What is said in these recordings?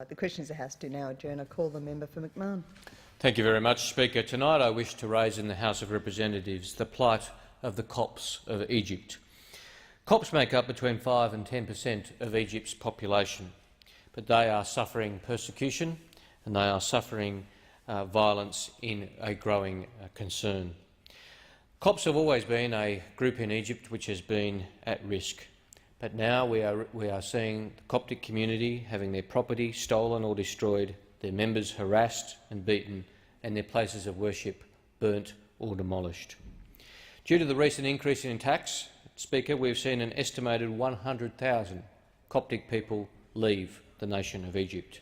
The questions the House do now adjourn. I call the member for McMahon. Thank you very much, Speaker. Tonight I wish to raise in the House of Representatives the plight of the Copts of Egypt. Copts make up between 5 and 10% of Egypt's population, but they are suffering persecution and they are suffering violence in a growing concern. Copts have always been a group in Egypt which has been at risk, but now we are seeing the Coptic community having their property stolen or destroyed, their members harassed and beaten, and their places of worship burnt or demolished. Due to the recent increase in attacks, Speaker, we've seen an estimated 100,000 Coptic people leave the nation of Egypt.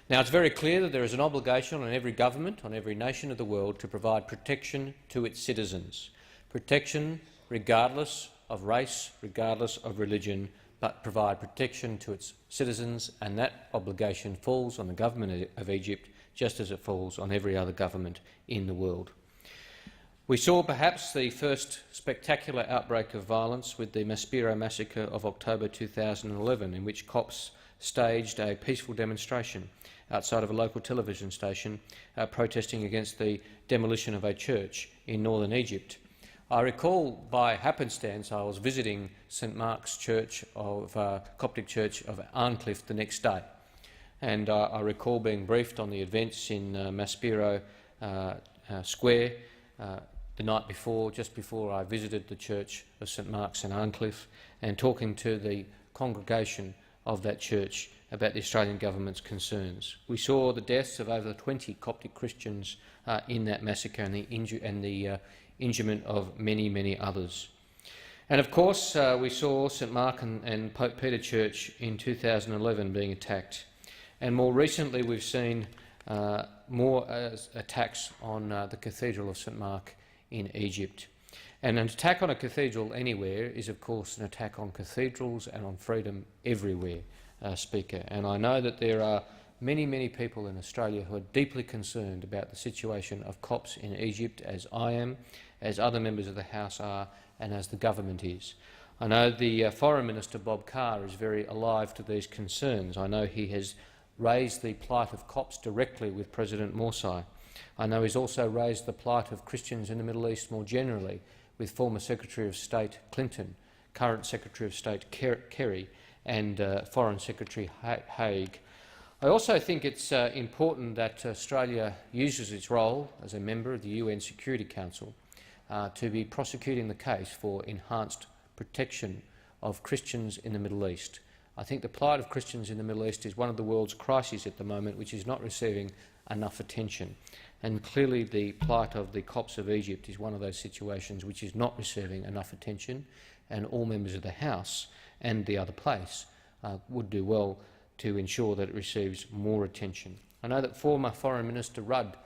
Now, it's very clear that there is an obligation on every government, on every nation of the world, to provide protection to its citizens. Protection regardless of race, regardless of religion, but provide protection to its citizens, and that obligation falls on the government of Egypt just as it falls on every other government in the world. We saw perhaps the first spectacular outbreak of violence with the Maspero massacre of October 2011, in which Copts staged a peaceful demonstration outside of a local television station protesting against the demolition of a church in northern Egypt. I recall by happenstance I was visiting St Mark's Church of Coptic Church of Arncliffe the next day, and I recall being briefed on the events in Maspero Square the night before, just before I visited the Church of St Mark's in Arncliffe, and talking to the congregation of that church about the Australian government's concerns. We saw the deaths of over 20 Coptic Christians in that massacre and the injurement of many, many others. And of course we saw St Mark and Pope Peter Church in 2011 being attacked. And more recently we've seen more attacks on the Cathedral of St Mark in Egypt. And an attack on a cathedral anywhere is of course an attack on cathedrals and on freedom everywhere, Speaker. And I know that there are many, many people in Australia who are deeply concerned about the situation of Copts in Egypt, as I am, as other members of the House are, and as the government is. I know the Foreign Minister, Bob Carr, is very alive to these concerns. I know he has raised the plight of Copts directly with President Morsi. I know he's also raised the plight of Christians in the Middle East more generally with former Secretary of State Clinton, current Secretary of State Kerry, and Foreign Secretary Haig. I also think it's important that Australia uses its role as a member of the UN Security Council to be prosecuting the case for enhanced protection of Christians in the Middle East. I think the plight of Christians in the Middle East is one of the world's crises at the moment, which is not receiving enough attention. And clearly the plight of the Copts of Egypt is one of those situations which is not receiving enough attention, and all members of the House and the other place would do well to ensure that it receives more attention. I know that former Foreign Minister Rudd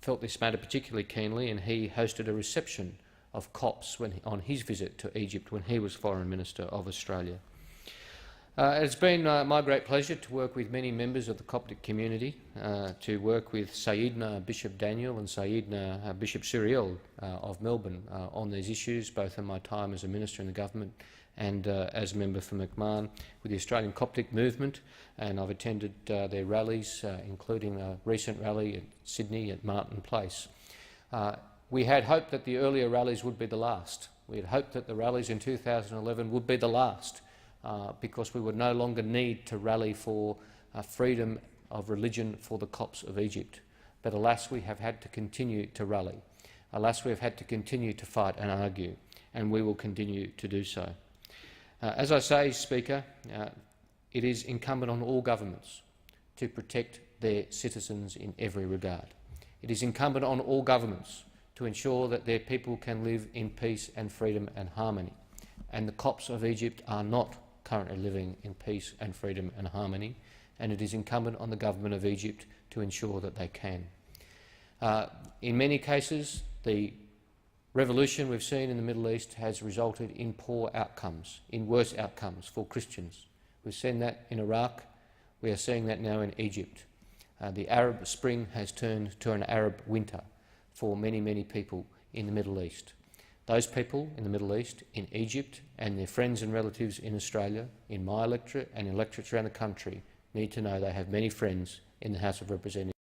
felt this matter particularly keenly, and he hosted a reception of Copts on his visit to Egypt when he was Foreign Minister of Australia. It's been my great pleasure to work with many members of the Coptic community, to work with Sayyidna Bishop Daniel and Sayyidna Bishop Cyril of Melbourne on these issues, both in my time as a minister in the government and as a member for McMahon, with the Australian Coptic movement, and I've attended their rallies, including a recent rally at Sydney at Martin Place. We had hoped that the earlier rallies would be the last. We had hoped that the rallies in 2011 would be the last, because we would no longer need to rally for freedom of religion for the Copts of Egypt. But alas, we have had to continue to rally. Alas, we have had to continue to fight and argue, and we will continue to do so. As I say, Speaker, it is incumbent on all governments to protect their citizens in every regard. It is incumbent on all governments to ensure that their people can live in peace and freedom and harmony. And the Copts of Egypt are not currently living in peace and freedom and harmony, and it is incumbent on the government of Egypt to ensure that they can. In many cases, the revolution we've seen in the Middle East has resulted in poor outcomes, in worse outcomes for Christians. We've seen that in Iraq. We are seeing that now in Egypt. The Arab Spring has turned to an Arab winter for many, many people in the Middle East. Those people in the Middle East, in Egypt, and their friends and relatives in Australia, in my electorate and in electorates around the country, need to know they have many friends in the House of Representatives.